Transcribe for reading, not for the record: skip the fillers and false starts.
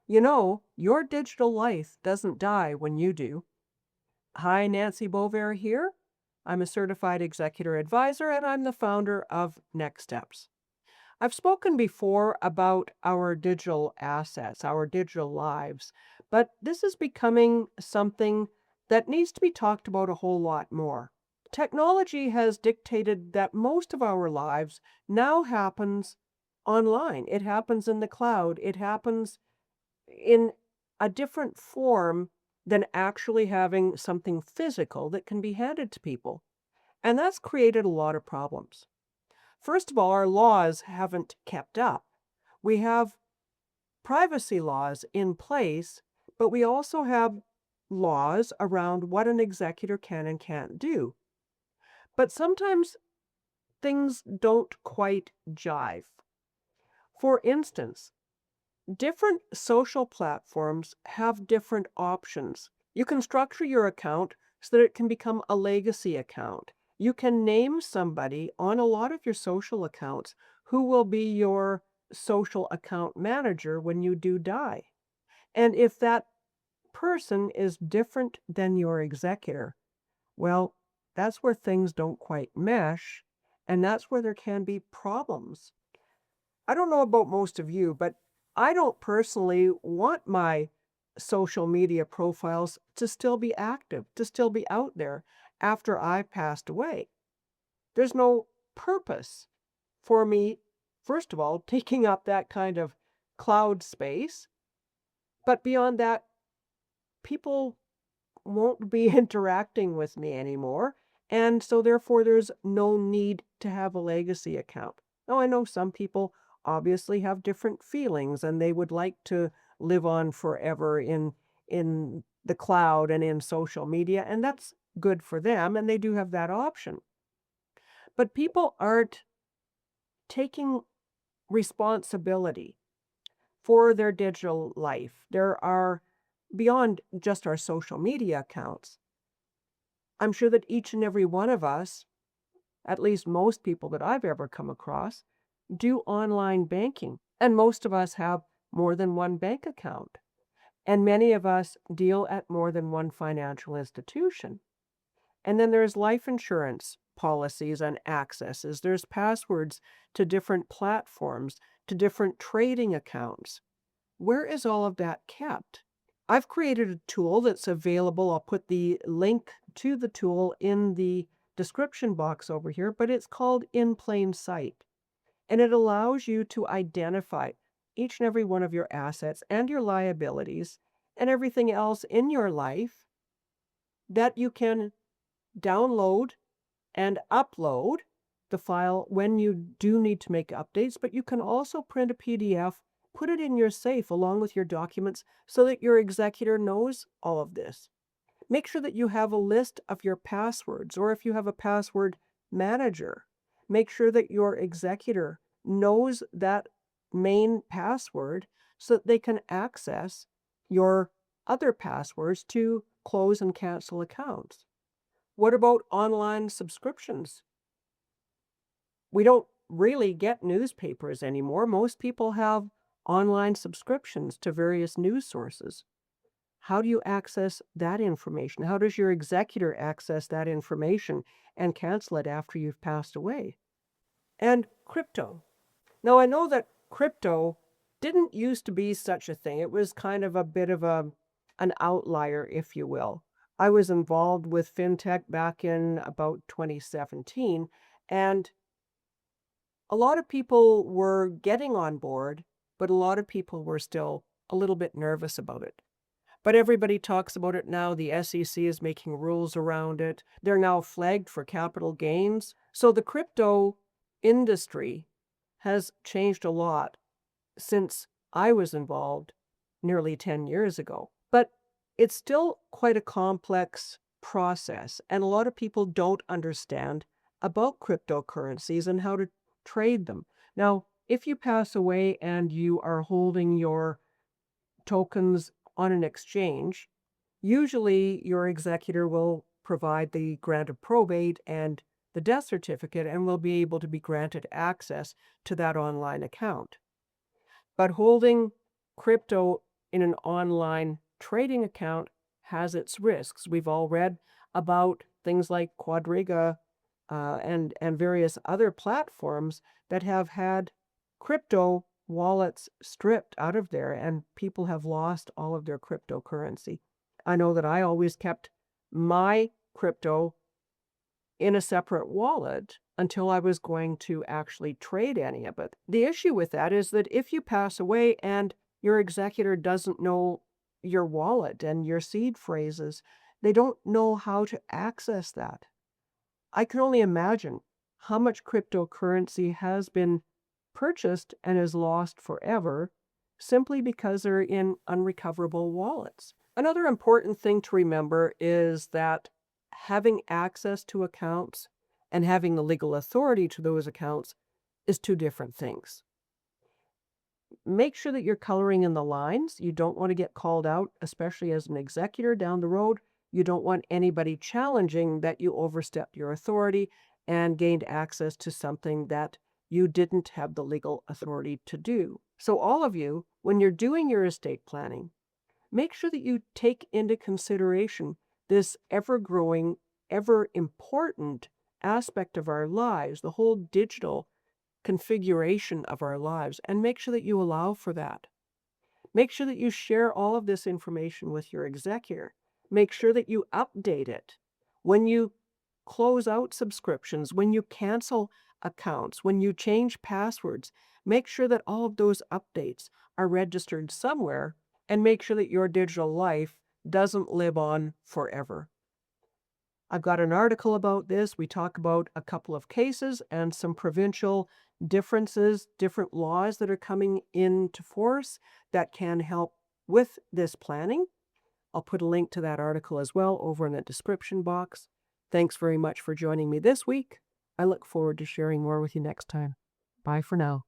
You know, your digital life doesn't die when you do. Hi, Nancy Bover here. I'm a certified executor advisor and I'm the founder of NEXsteps. I've spoken before about our digital assets, our digital lives, but this is becoming something that needs to be talked about a whole lot more. Technology has dictated that most of our lives now happens online. It happens in the cloud. It happens in a different form than actually having something physical that can be handed to people. And that's created a lot of problems. First of all, our laws haven't kept up. We have privacy laws in place, but we also have laws around what an executor can and can't do. But sometimes things don't quite jive. For instance, different social platforms have different options. You can structure your account so that it can become a legacy account. You can name somebody on a lot of your social accounts who will be your social account manager when you do die. And if that person is different than your executor, well, that's where things don't quite mesh, and that's where there can be problems. I don't know about most of you, but I don't personally want my social media profiles to still be active, to still be out there after I've passed away. There's no purpose for me, first of all, taking up that kind of cloud space. But beyond that, people won't be interacting with me anymore. And so therefore there's no need to have a legacy account. Now I know some people obviously have different feelings and they would like to live on forever in the cloud and in social media, and that's good for them, and they do have that option. But people aren't taking responsibility for their digital life. There are, beyond just our social media accounts, I'm sure that each and every one of us, at least most people that I've ever come across, do online banking. And most of us have more than one bank account. And many of us deal at more than one financial institution. And then there's life insurance policies and accesses. There's passwords to different platforms, to different trading accounts. Where is all of that kept? I've created a tool that's available. I'll put the link to the tool in the description box over here, but it's called In Plain Sight. And it allows you to identify each and every one of your assets and your liabilities and everything else in your life that you can download and upload the file when you do need to make updates, but you can also print a PDF, put it in your safe along with your documents so that your executor knows all of this. Make sure that you have a list of your passwords, or if you have a password manager, make sure that your executor knows that main password so that they can access your other passwords to close and cancel accounts. What about online subscriptions? We don't really get newspapers anymore. Most people have online subscriptions to various news sources. How do you access that information? How does your executor access that information and cancel it after you've passed away? And crypto. Now, I know that crypto didn't used to be such a thing. It was kind of a bit of an outlier, if you will. I was involved with fintech back in about 2017, and a lot of people were getting on board, but a lot of people were still a little bit nervous about it. But everybody talks about it now. The SEC is making rules around it. They're now flagged for capital gains. So the crypto industry has changed a lot since I was involved nearly 10 years ago. But it's still quite a complex process, and a lot of people don't understand about cryptocurrencies and how to trade them. Now, if you pass away and you are holding your tokens on an exchange, usually your executor will provide the grant of probate and the death certificate and will be able to be granted access to that online account. But holding crypto in an online trading account has its risks. We've all read about things like Quadriga and various other platforms that have had crypto wallets stripped out of there, and people have lost all of their cryptocurrency. I know that I always kept my crypto in a separate wallet until I was going to actually trade any of it. The issue with that is that if you pass away and your executor doesn't know your wallet and your seed phrases, they don't know how to access that. I can only imagine how much cryptocurrency has been purchased and is lost forever simply because they're in unrecoverable wallets. Another important thing to remember is that having access to accounts and having the legal authority to those accounts is two different things. Make sure that you're coloring in the lines. You don't want to get called out, especially as an executor down the road. You don't want anybody challenging that you overstepped your authority and gained access to something that you didn't have the legal authority to do. So all of you, when you're doing your estate planning, make sure that you take into consideration this ever-growing, ever-important aspect of our lives, the whole digital configuration of our lives, and make sure that you allow for that. Make sure that you share all of this information with your executor. Make sure that you update it. When you close out subscriptions, when you cancel accounts, when you change passwords, make sure that all of those updates are registered somewhere, and make sure that your digital life doesn't live on forever. I've got an article about this. We talk about a couple of cases and some provincial differences, different laws that are coming into force that can help with this planning. I'll put a link to that article as well over in the description box. Thanks very much for joining me this week. I look forward to sharing more with you next time. Bye for now.